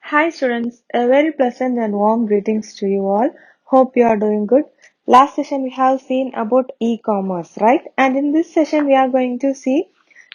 Hi students, a very pleasant and warm greetings to you all. Hope you are doing good. Last session we have seen about e-commerce, right? And in this session we are going to see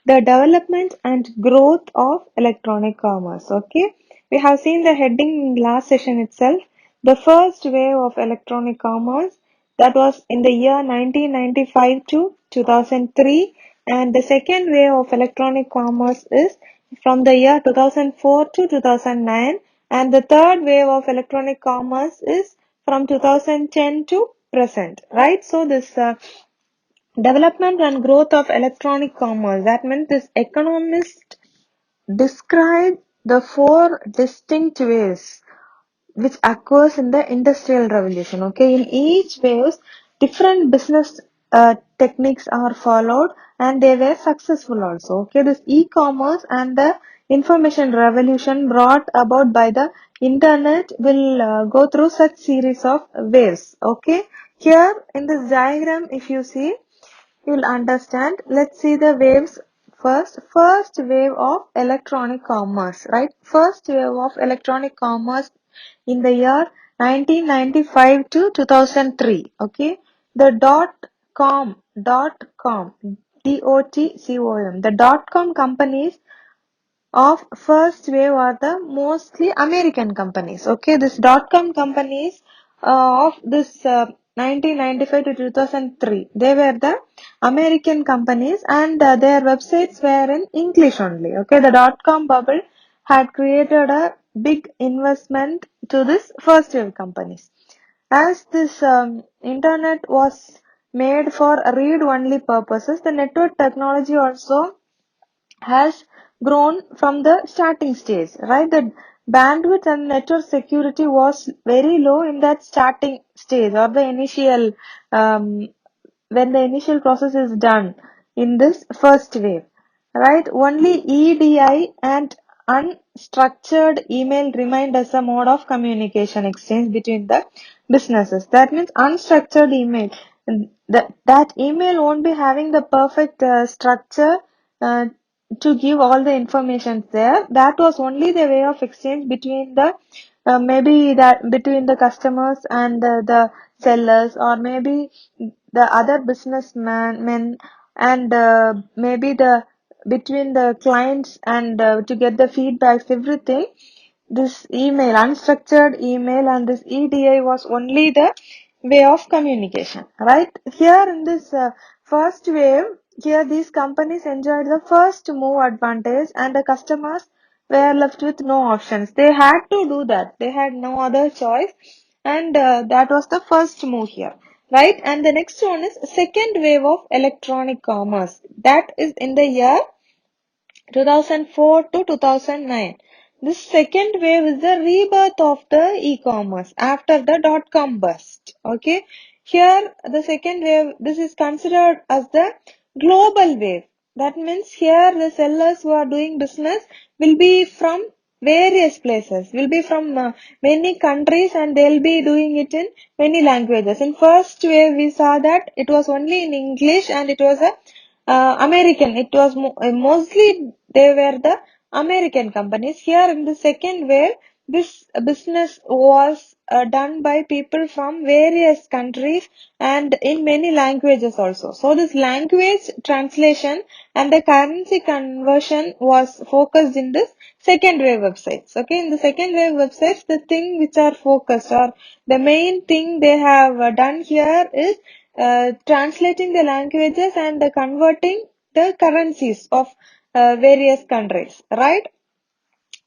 the development and growth of electronic commerce, okay? We have seen the heading in last session itself, the first wave of electronic commerce that was in the year 1995 to 2003, and the second wave of electronic commerce is from the year 2004 to 2009, and the third wave of electronic commerce is from 2010 to present, right? So this development and growth of electronic commerce, that means this economist describe the four distinct ways which occurs in the industrial revolution. Okay, in each waves different business techniques are followed and they were successful also. Okay, this e-commerce and the information revolution brought about by the internet will go through such series of waves. Okay, here in this diagram if you see, you'll understand. Let's see the waves first. First wave of electronic commerce, right? First wave of electronic commerce in the year 1995 to 2003. Okay, the dot com, DOTCOM, the dot com companies of first wave are the mostly American companies. Okay, this dot com companies of this 1995 to 2003, they were the American companies, and their websites were in English only. Okay, the dot com bubble had created a big investment to this first wave companies. As this internet was made for read only purposes, the network technology also has grown from the starting stage, right? The bandwidth and network security was very low in that starting stage or the initial, um, when the initial process is done in this first wave, right? Only EDI and unstructured email remained as a mode of communication exchange between the businesses. That means unstructured email. That email won't be having the perfect structure uh, to give all the information there. That was only the way of exchange between the maybe that between the customers and the sellers, or maybe the other businessmen men, and maybe the between the clients, and to get the feedbacks, everything. This email, unstructured email, and this EDI was only the way of communication, right? Here in this first wave, here these companies enjoyed the first move advantage, and the customers were left with no options. They had to do that. They had no other choice, and that was the first move here, right? And the next one is second wave of electronic commerce. That is in the year 2004 to 2009. This second wave is the rebirth of the e-commerce after the dot-com bust. Okay. Here, the second wave, this is considered as the global wave. That means here the sellers who are doing business will be from various places, will be from many countries, and they'll be doing it in many languages. In first wave, we saw that it was only in English and it was a American. It was mostly they were the American companies. Here in the second wave, this business was done by people from various countries and in many languages also. So this language translation and the currency conversion was focused in this second wave websites. Okay, in the second wave websites, the thing which are focused, or the main thing they have done here is translating the languages and converting the currencies of various countries, right?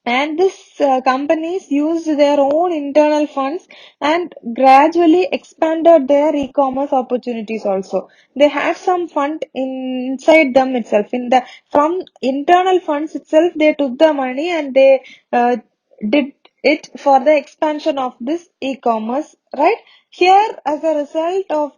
And this companies used their own internal funds and gradually expanded their e-commerce opportunities also. They had some fund inside them itself. In the from internal funds itself, they took the money and they did it for the expansion of this e-commerce, right? Here, as a result of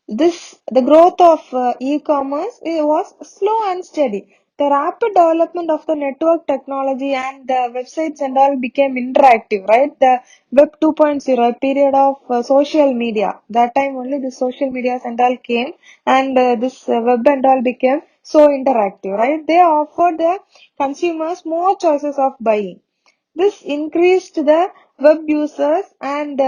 the growth of e-commerce was slow and steady. The rapid development of the network technology and the websites and all became interactive, right? The Web 2.0, a period of social media. That time only the social medias and all came, and this web and all became so interactive, right? They offered the consumers more choices of buying. This increased the web users and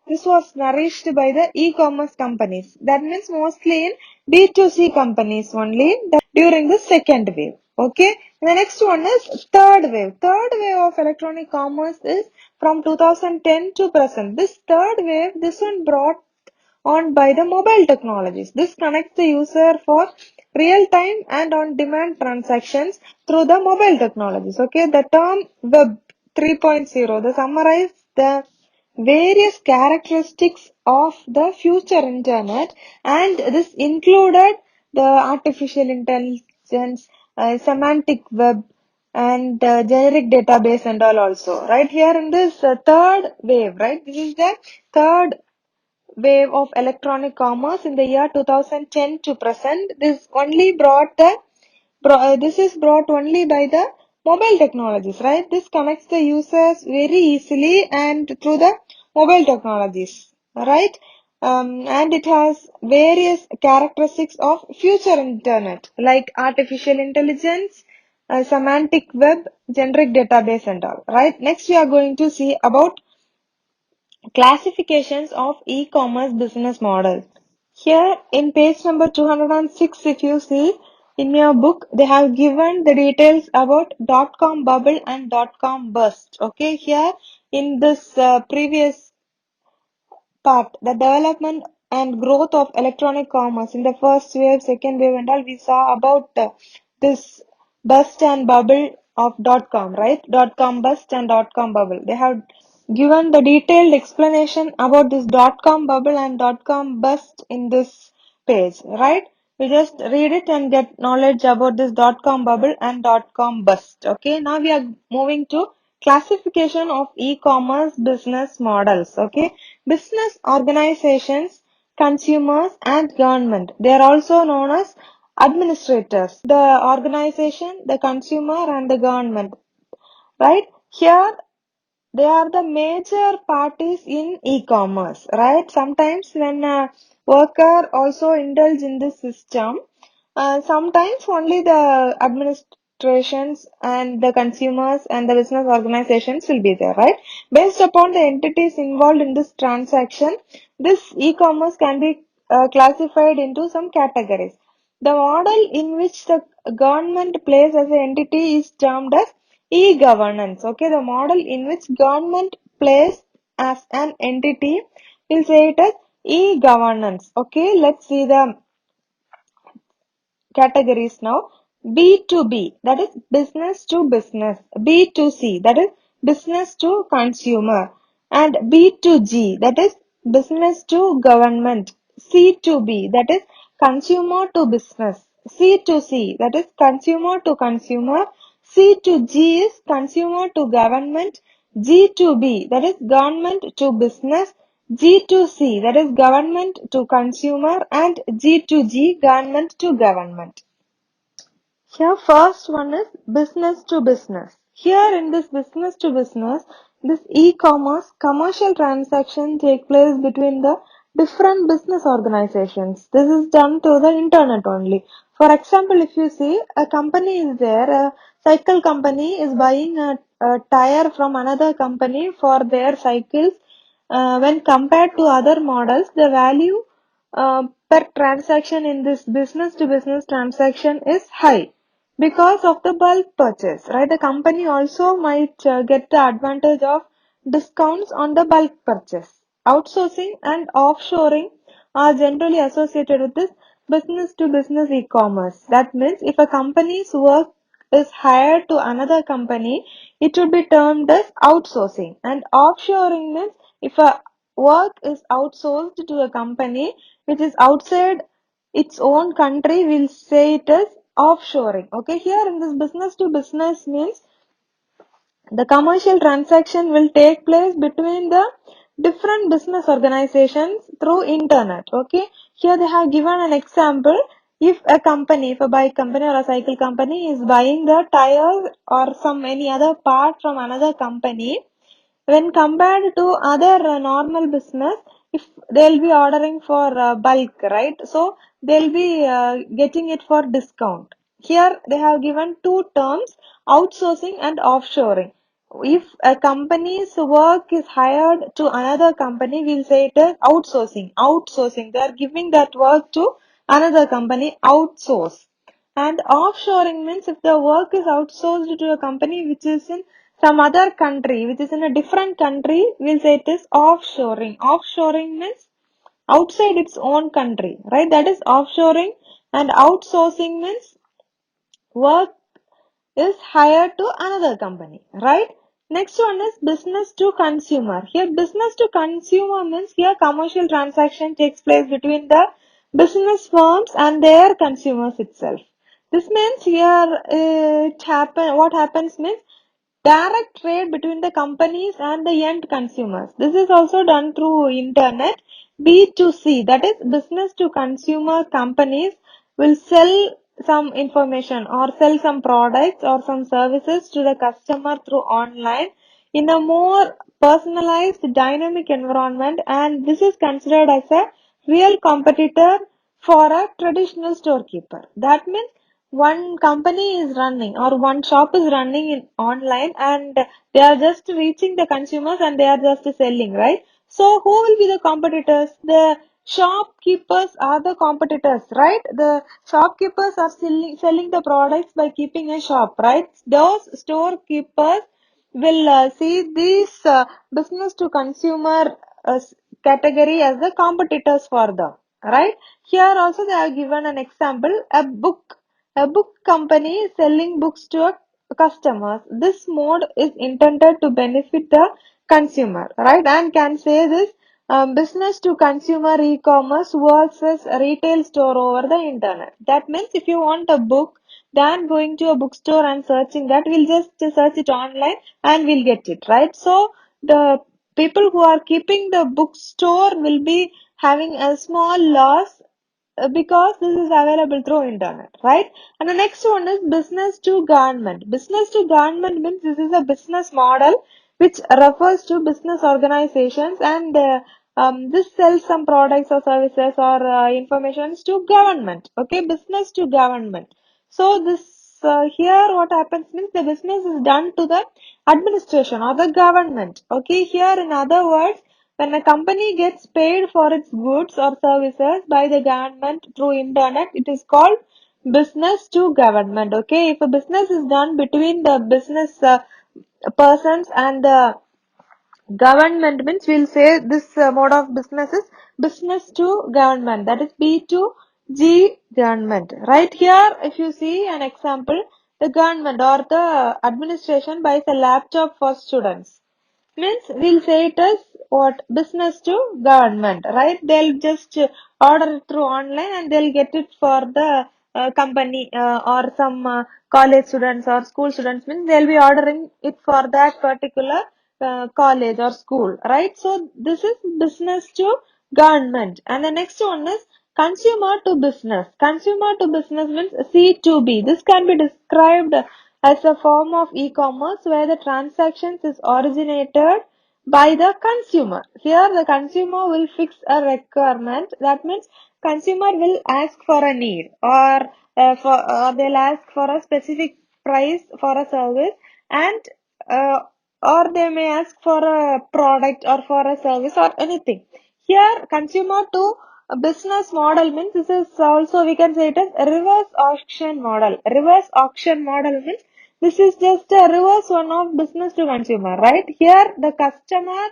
this was nourished by the e-commerce companies. That means mostly in B2C companies only during the second wave. Okay. The next one is third wave. Third wave of electronic commerce is from 2010 to present. This third wave, this one brought on by the mobile technologies. This connects the user for real-time and on-demand transactions through the mobile technologies. Okay, the term Web 3.0, they summarize the various characteristics of the future internet, and this included the artificial intelligence, semantic web, and generic database and all also. Right here in this third wave, right? This is the third wave of electronic commerce in the year 2010 to present. This is brought only by the mobile technologies, right? This connects the users very easily and through the mobile technologies, right? And it has various characteristics of future internet like artificial intelligence, semantic web, generic database and all, right? Next we are going to see about classifications of e-commerce business models. Here in page number 206, if you see in your book, they have given the details about dot-com bubble and dot-com bust. Okay, here in this previous part, the development and growth of electronic commerce in the first wave, second wave, and all, we saw about this bust and bubble of dot com, right? Dot com bust and dot com bubble. They have given the detailed explanation about this dot com bubble and dot com bust in this page, right? We just read it and get knowledge about this dot com bubble and dot com bust. Okay, now we are moving to classification of e-commerce business models. Okay, business organizations, consumers, and government. They are also known as administrators. The organization, the consumer, and the government. Right here, they are the major parties in e-commerce, right? Sometimes when a worker also indulge in this system, sometimes only the administrations and the consumers and the business organizations will be there, right? Based upon the entities involved in this transaction, this e-commerce can be classified into some categories. The model in which the government plays as an entity is termed as e-governance. Okay, the model in which government plays as an entity, we'll say it as e-governance. Okay, let's see the categories now. B2B, that is business to business. B2C, that is business to consumer. And B2G, that is business to government. C2B, that is consumer to business. C2C, that is consumer to consumer. C2G is consumer to government. G2B, that is government to business. G2C, that is government to consumer, and G2G, government to government. Here first one is business to business. Here in this business to business, this e-commerce commercial transaction take place between the different business organizations. This is done through the internet only. For example, if you see a company is there, a cycle company is buying a tire from another company for their cycles. When compared to other models, the value per transaction in this business to business transaction is high because of the bulk purchase, right? The company also might get the advantage of discounts on the bulk purchase. Outsourcing and offshoring are generally associated with this business to business e-commerce. That means if a company's work is hired to another company, it would be termed as outsourcing. And offshoring means if a work is outsourced to a company which is outside its own country, we'll say it as offshoring. Okay, here in this business to business means the commercial transaction will take place between the different business organizations through internet. Okay, here they have given an example. If a company, if a bike company or a cycle company is buying the tires or some any other part from another company, when compared to other normal business, if they'll be ordering for bulk, right? So they'll be getting it for discount. Here they have given two terms, outsourcing and offshoring. If a company's work is hired to another company, we'll say it as outsourcing. Outsourcing. They are giving that work to another company, outsource. And offshoring means if the work is outsourced to a company which is in some other country, which is in a different country, we'll say it is offshoring. Offshoring means outside its own country, right? That is offshoring. And outsourcing means work is hired to another company, right? Next one is business to consumer. Here, business to consumer means here commercial transaction takes place between the business firms and their consumers itself. This means here what happens means direct trade between the companies and the end consumers. This is also done through internet. B2C, that is business to consumer companies will sell some information or sell some products or some services to the customer through online in a more personalized dynamic environment, and this is considered as a real competitor for a traditional storekeeper. That means one company is running or one shop is running in online and they are just reaching the consumers and they are just selling, right? So who will be the competitors? The shopkeepers are the competitors, right? The shopkeepers are selling the products by keeping a shop, right? Those storekeepers will see these business to consumer category as the competitors for them, right? Here also they have given an example, a book company selling books to a customers. This mode is intended to benefit the consumer, right? And can say this business to consumer e-commerce works as a retail store over the internet. That means if you want a book, than going to a bookstore and searching that, we'll just search it online and we'll get it, right? So the people who are keeping the bookstore will be having a small loss because this is available through internet, right? And the next one is business to government. Business to government means this is a business model which refers to business organizations, and this sells some products or services or informations to government. Okay, business to government. So this here what happens means the business is done to the administration or the government. Okay, here in other words, when a company gets paid for its goods or services by the government through internet, it is called business to government. Okay, if a business is done between the business persons and the government means we'll say this mode of business is business to government. That is B2G government. Right here, if you see an example, the government or the administration buys a laptop for students means we'll say it as what business to government, right? They'll just order it through online and they'll get it for the company or some college students or school students means they'll be ordering it for that particular college or school, right? So this is business to government. And the next one is consumer to business. Consumer to business means C2B. This can be described as a form of e-commerce where the transactions is originated by the consumer. Here the consumer will fix a requirement. That means consumer will ask for a need or they'll ask for a specific price for a service, and uh, or they may ask for a product or for a service or anything. Here consumer to a business model means this is also we can say it as a reverse auction model. Reverse auction model means this is just a reverse one of business to consumer, right? Here the customer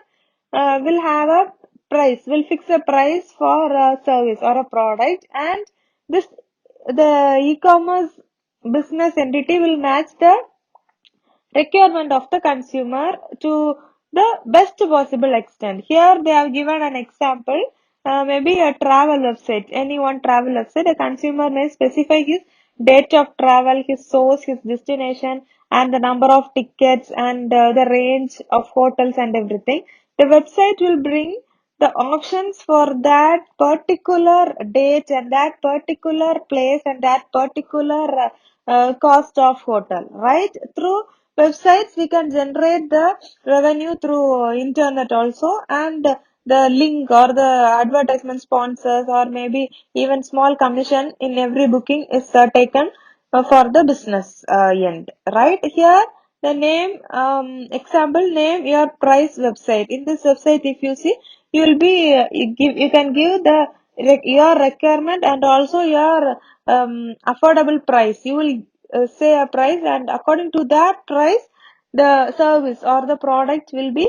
will have a price, will fix a price for a service or a product, and this the e-commerce business entity will match the requirement of the consumer to the best possible extent. Here they have given an example, maybe a travel website, any one travel website. A consumer may specify his date of travel, his source, his destination, and the number of tickets and the range of hotels and everything. The website will bring the options for that particular date and that particular place and that particular cost of hotel, right? Through websites we can generate the revenue through internet also, and the link or the advertisement sponsors or maybe even small commission in every booking is taken for the business end, right? Here the name, example, name your price website. In this website, if you see, you will be, you can give the, your requirement and also your affordable price. You will say a price, and according to that price, the service or the product will be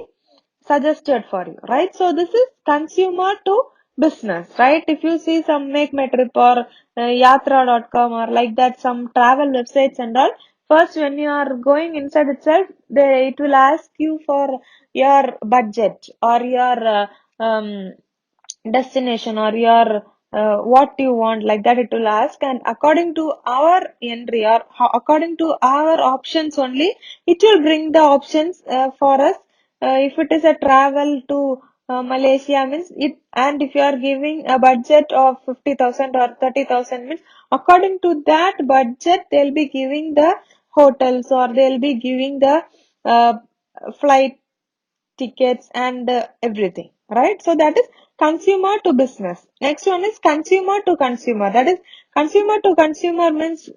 suggested for you, right? So this is consumer to business, right? If you see some Make My Trip or yatra.com or like that, some travel websites and all, first when you are going inside itself, it will ask you for your budget or your destination or your what you want, like that it will ask, and according to our entry or according to our options only, it will bring the options for us. If it is a travel to Malaysia means it, and if you are giving a budget of 50,000 or 30,000 means, according to that budget they'll be giving the hotels or they'll be giving the uh, flight tickets and everything, right? So that is consumer to business. Next one is consumer to consumer. That is consumer to consumer means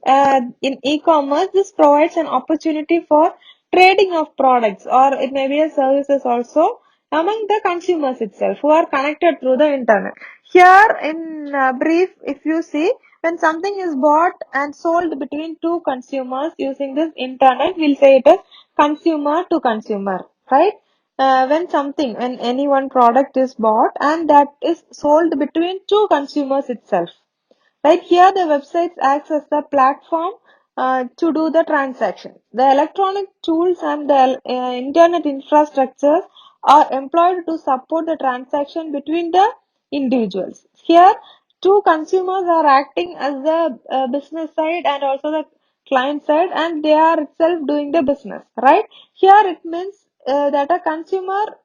in e-commerce, this provides an opportunity for trading of products, or it may be a services also among the consumers itself who are connected through the internet. Here in brief, if you see, when something is bought and sold between two consumers using this internet, we'll say it as consumer to consumer, right? When any one product is bought and that is sold between two consumers itself. Right here, the websites acts as the platform to do the transaction. The electronic tools and the internet infrastructures are employed to support the transaction between the individuals. Here, two consumers are acting as the business side and also the client side, and they are itself doing the business. Right here, it means that a consumer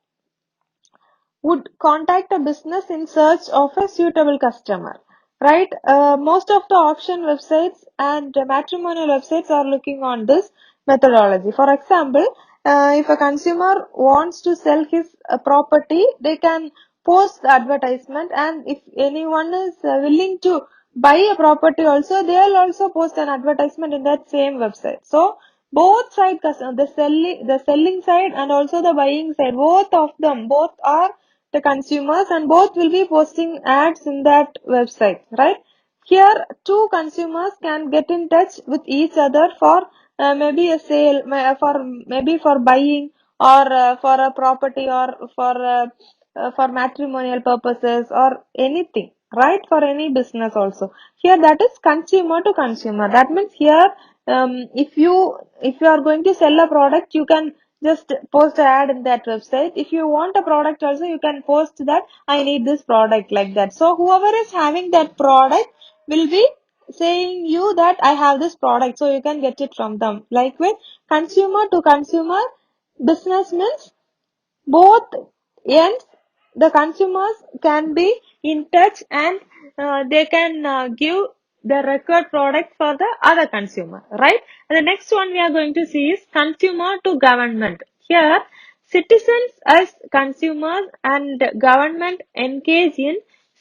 would contact a business in search of a suitable customer, right? Most of the auction websites and matrimonial websites are looking on this methodology. For example, if a consumer wants to sell his property, they can post the advertisement, and if anyone is willing to buy a property also, they'll also post an advertisement in that same website. So both side customer, the selling side and also the buying side, both of them, both are the consumers, and both will be posting ads in that website, right? Here, two consumers can get in touch with each other for maybe a sale, for maybe for buying, or for a property, or for matrimonial purposes or anything, right? For any business also. Here, that is consumer to consumer. That means here, if you are going to sell a product, you can just post an ad in that website. If you want a product also, you can post that I need this product, like that. So whoever is having that product will be saying you that I have this product, so you can get it from them. Like with consumer to consumer, business means both ends, the consumers can be in touch, and they can give the record product for the other consumer, right? And the next one we are going to see is consumer to government. Here, citizens as consumers and government engage in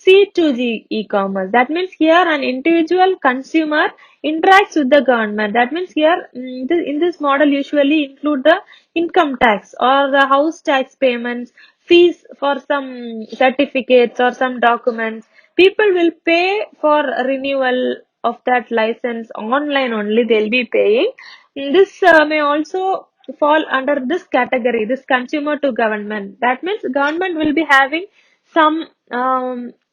C2G e-commerce. That means here an individual consumer interacts with the government. That means here, in this model usually include the income tax or the house tax payments, fees for some certificates or some documents. People will pay for renewal of that license online only, they'll be paying. This may also fall under this category, this consumer to government. That means government will be having some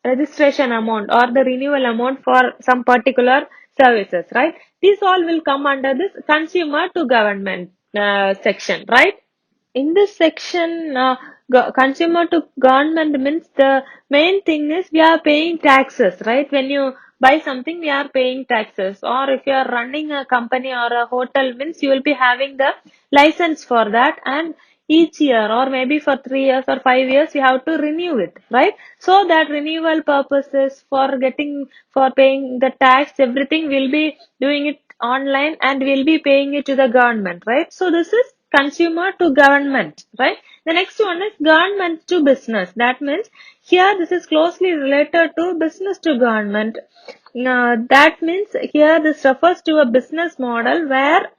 registration amount or the renewal amount for some particular services, right? These all will come under this consumer to government section, right? In this section, consumer to government means the main thing is we are paying taxes, right? When you buy something, we are paying taxes. Or if you are running a company or a hotel means you will be having the license for that, and each year or maybe for 3 years or 5 years you have to renew it, right? So that renewal purposes for getting, for paying the tax, everything will be doing it online and we'll be paying it to the government, right? So this is consumer to government, right? The next one is government to business. That means here this is closely related to business to government. That means here this refers to a business model where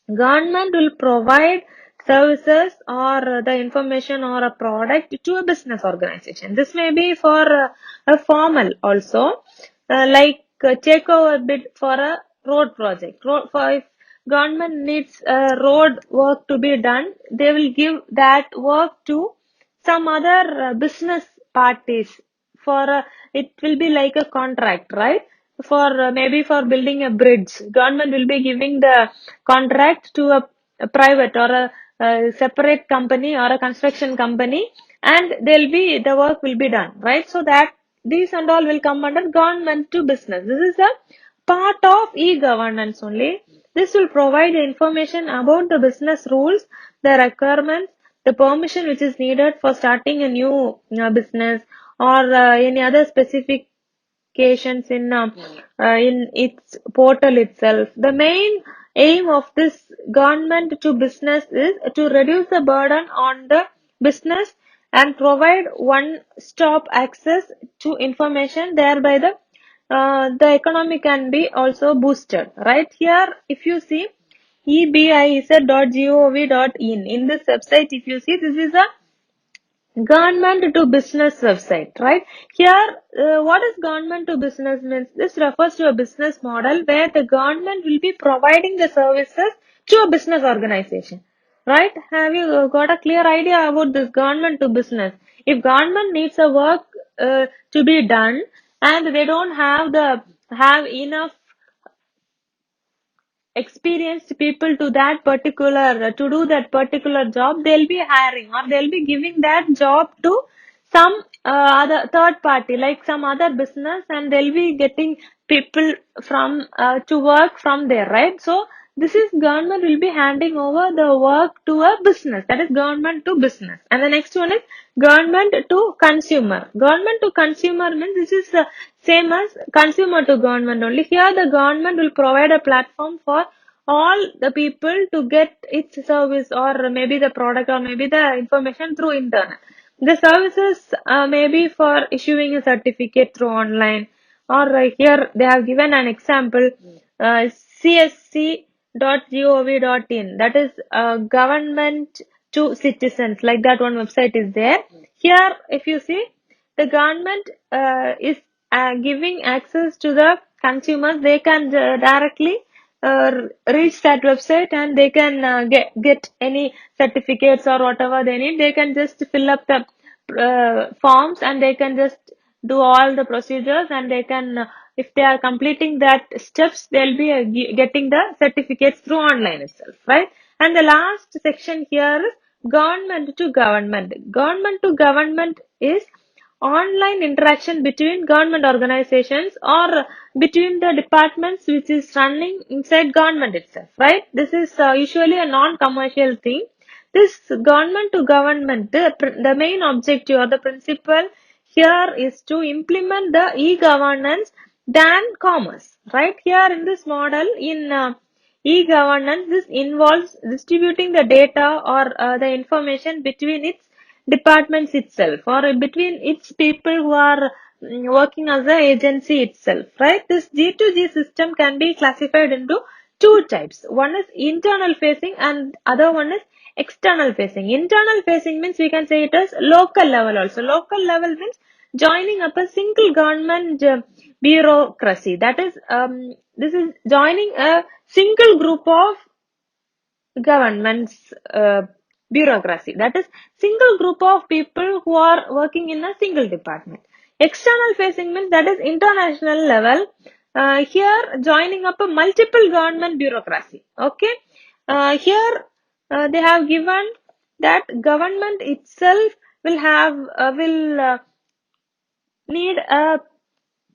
Government will provide services or the information or a product to a business organization. This may be for a formal also, take over bid for a road project. For if government needs road work to be done, they will give that work to some other business parties for it will be like a contract, right? For maybe for building a bridge, government will be giving the contract to a private or a separate company or a construction company, and the work will be done, right? So that these and all will come under government to business. This is a part of e-governance only. This will provide information about the business rules, the requirements, the permission which is needed for starting a new business, or any other specifications in its portal itself. The main aim of this government to business is to reduce the burden on the business and provide one-stop access to information, thereby the economy can be also boosted. Right here, if you see ebiz.gov.in, in this website, if you see, this is a government to business website, right? Here, what is government to business means? This refers to a business model where the government will be providing the services to a business organization, right? Have you got a clear idea about this government to business? If government needs a work to be done and they don't have enough experienced people to do that particular job, they'll be hiring or they'll be giving that job to some other third party, like some other business, and they'll be getting people from to work from there, right? So this is government will be handing over the work to a business, that is government to business. And the next one is government to consumer. Government to consumer means this is same as consumer to government only. Here the government will provide a platform for all the people to get its service or maybe the product or maybe the information through internet. The services may be for issuing a certificate through online, or here they have given an example, csc.gov.in, that is government to citizens, like that one website is there. Here if you see, the government is giving access to the consumers. They can directly reach that website and they can get any certificates or whatever they need. They can just fill up the forms and they can just do all the procedures, and they can if they are completing that steps, they'll be getting the certificates through online itself, right? And the last section here is government to government. Government to government is online interaction between government organizations or between the departments which is running inside government itself, right? This is usually a non-commercial thing. This government to government, the main objective or the principle here is to implement the e-governance than commerce, right? Here in this model, in e-governance, this involves distributing the data or the information between its departments itself or between its people who are working as an agency itself, right? This G2G system can be classified into two types. One is internal facing and other one is external facing. Internal facing means we can say it as local level also. Local level means joining up a single government bureaucracy. That is, this is joining a single group of government's bureaucracy. That is, single group of people who are working in a single department. External facing means that is international level. Here joining up a multiple government bureaucracy. Okay. Here they have given that government itself will need a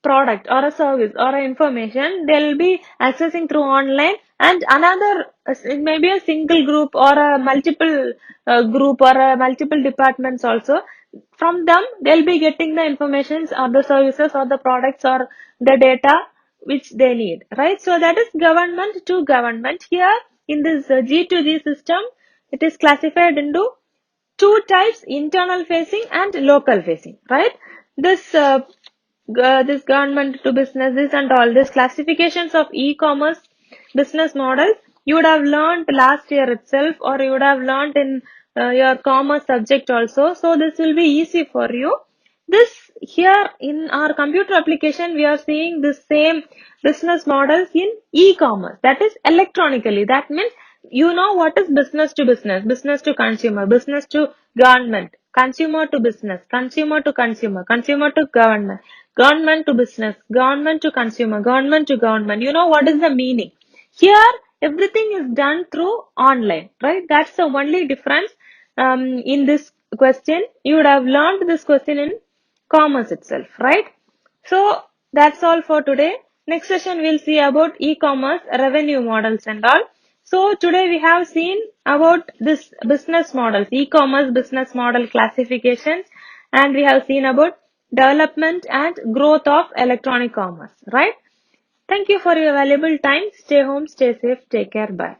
product or a service or a information, they'll be accessing through online, and another it may be a single group or a multiple group or a multiple departments also. From them they'll be getting the informations or the services or the products or the data which they need, right? So that is government to government. Here in this G2G system, it is classified into two types: internal facing and local facing, right? This government to business, this and all these classifications of e-commerce business models you would have learned last year itself, or you would have learned in your commerce subject also. So this will be easy for you. This here in our computer application, we are seeing the same business models in e-commerce, that is electronically. That means you know what is business to consumer, business to government, consumer to business, consumer to consumer, consumer to government, government to business, government to consumer, government to government. You know what is the meaning. Here, everything is done through online, right? That's the only difference in this question. You would have learned this question in commerce itself, right? So that's all for today. Next session we'll see about e-commerce revenue models and all. So today we have seen about this business models, e-commerce business model classifications, and we have seen about development and growth of electronic commerce, right? Thank you for your valuable time. Stay home, stay safe, take care, bye.